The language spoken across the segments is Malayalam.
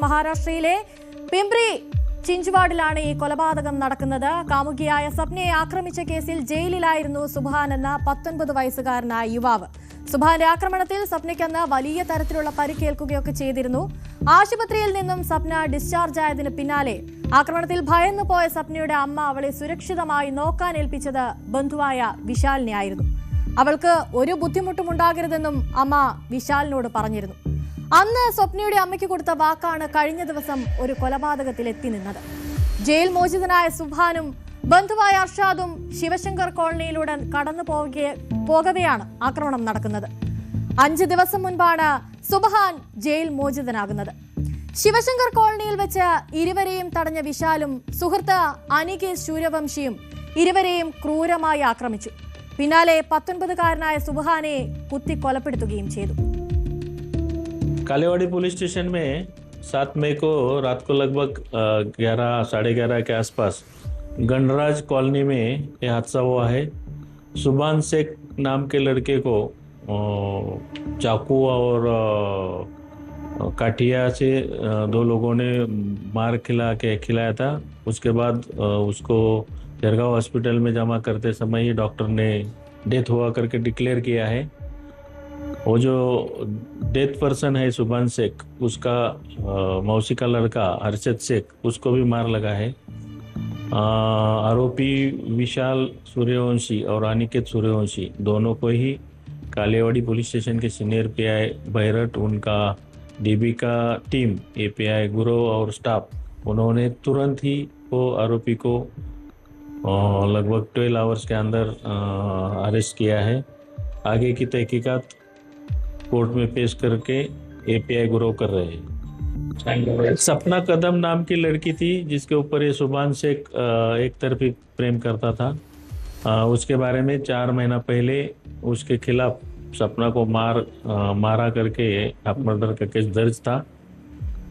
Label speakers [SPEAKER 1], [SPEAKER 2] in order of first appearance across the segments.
[SPEAKER 1] മഹാരാഷ്ട്രയിലെ പിംപ്രി ചിഞ്ചുവാഡിലാണ് ഈ കൊലപാതകം നടക്കുന്നത്. കാമുകിയായ സ്വപ്നയെ ആക്രമിച്ച കേസിൽ ജയിലിലായിരുന്നു സുബാൻ എന്ന 19 വയസ്സുകാരനായ യുവാവ്. സുബാന്റെ ആക്രമണത്തിൽ സ്വപ്നയ്ക്കന്ന് വലിയ തരത്തിലുള്ള പരിക്കേൽക്കുകയൊക്കെ ചെയ്തിരുന്നു. ആശുപത്രിയിൽ നിന്നും സ്വപ്ന ഡിസ്ചാർജ് ആയതിന് പിന്നാലെ ആക്രമണത്തിൽ ഭയന്നു പോയ സ്വപ്നയുടെ അമ്മ അവളെ സുരക്ഷിതമായി നോക്കാൻ ഏൽപ്പിച്ചത് ബന്ധുവായ വിശാലിനെയായിരുന്നു. അവൾക്ക് ഒരു ബുദ്ധിമുട്ടും ഉണ്ടാകരുതെന്നും അമ്മ വിശാലിനോട് പറഞ്ഞിരുന്നു. അന്ന് സ്വപ്നയുടെ അമ്മയ്ക്ക് കൊടുത്ത വാക്കാണ് കഴിഞ്ഞ ദിവസം ഒരു കൊലപാതകത്തിൽ എത്തി നിന്നത്. ജയിൽ മോചിതനായ സുബാനും ബന്ധുവായ അർഷാദും ശിവശങ്കർ കോളനിയിലൂടെ കടന്നു പോകവെയാണ് ആക്രമണം നടക്കുന്നത്. 5 ദിവസം മുൻപാണ് സുബാൻ ജയിൽ മോചിതനാകുന്നത്. ശിവശങ്കർ കോളനിയിൽ വെച്ച് ഇരുവരെയും തടഞ്ഞ വിശാലും സുഹൃത്ത് അനികേഷ് സൂര്യവംശിയും ഇരുവരെയും ക്രൂരമായി ആക്രമിച്ചു. പിന്നാലെ 19-കാരനായ സുബാനെ കുത്തി കൊലപ്പെടുത്തുകയും ചെയ്തു.
[SPEAKER 2] कालेवाड़ी पुलिस स्टेशन में 7 मई को रात को लगभग 11 साढ़े 11 के आसपास गणराज कॉलोनी में यह हादसा हुआ है। सुबान शेख नाम के लड़के को चाकू और काठिया से 2 लोगों ने मार खिलाया था। उसके बाद उसको जरगांव हॉस्पिटल में जमा करते समय ही डॉक्टर ने डेथ हुआ करके डिक्लेयर किया है। वो जो डेथ पर्सन है सुबान शेख, उसका मौसी का लड़का हर्षद शेख, उसको भी मार लगा है। आरोपी विशाल सूर्यवंशी और अनिकेत सूर्यवंशी दोनों को ही कालेवाड़ी पुलिस स्टेशन के सीनियर पीआई बैरट, उनका डीबी का टीम एपीआई गुरु और स्टाफ, उन्होंने तुरंत ही वो आरोपी को लगभग 12 आवर्स के अंदर अरेस्ट किया है। आगे की तहकीकात कोर्ट में पेश करके एपीआई गुरु कर रहे हैं। सपना कदम नाम की लड़की थी जिसके ऊपर ये सुबान शेख एक तरफी प्रेम करता था। उसके बारे में 4 महीना पहले उसके खिलाफ सपना को मारा करके मर्डर का केस दर्ज था।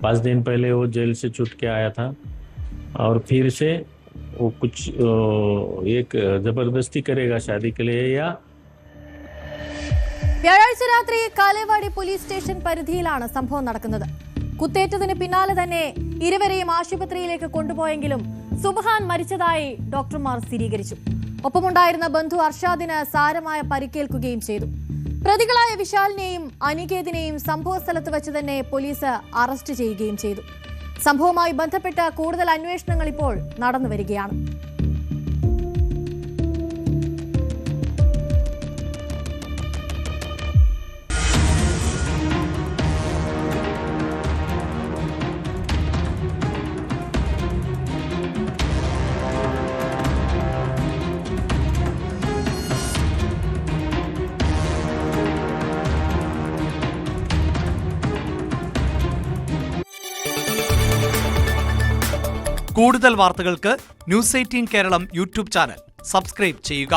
[SPEAKER 2] 5 दिन पहले वो जेल से छूट के आया था और फिर से वो कुछ एक जबरदस्ती करेगा शादी के लिए या
[SPEAKER 1] വ്യാഴാഴ്ച രാത്രി കാലേവാടി പോലീസ് സ്റ്റേഷൻ പരിധിയിലാണ് സംഭവം നടക്കുന്നത്. കുത്തേറ്റതിന് പിന്നാലെ തന്നെ ഇരുവരെയും ആശുപത്രിയിലേക്ക് കൊണ്ടുപോയെങ്കിലും സുബ്ഹാൻ മരിച്ചതായി ഡോക്ടർമാർ സ്ഥിരീകരിച്ചു. ഒപ്പമുണ്ടായിരുന്ന ബന്ധു അർഷാദിന് സാരമായ പരിക്കേൽക്കുകയും ചെയ്തു. പ്രതികളായ വിശാലിനെയും അനികേതിനെയും സംഭവസ്ഥലത്ത് വെച്ച് തന്നെ പോലീസ് അറസ്റ്റ് ചെയ്യുകയും ചെയ്തു. സംഭവവുമായി ബന്ധപ്പെട്ട് കൂടുതൽ അന്വേഷണങ്ങൾ ഇപ്പോൾ നടന്നുവരികയാണ്.
[SPEAKER 3] കൂടുതൽ വാർത്തകൾക്ക് news 18 Keralam YouTube channel subscribe ചെയ്യുക.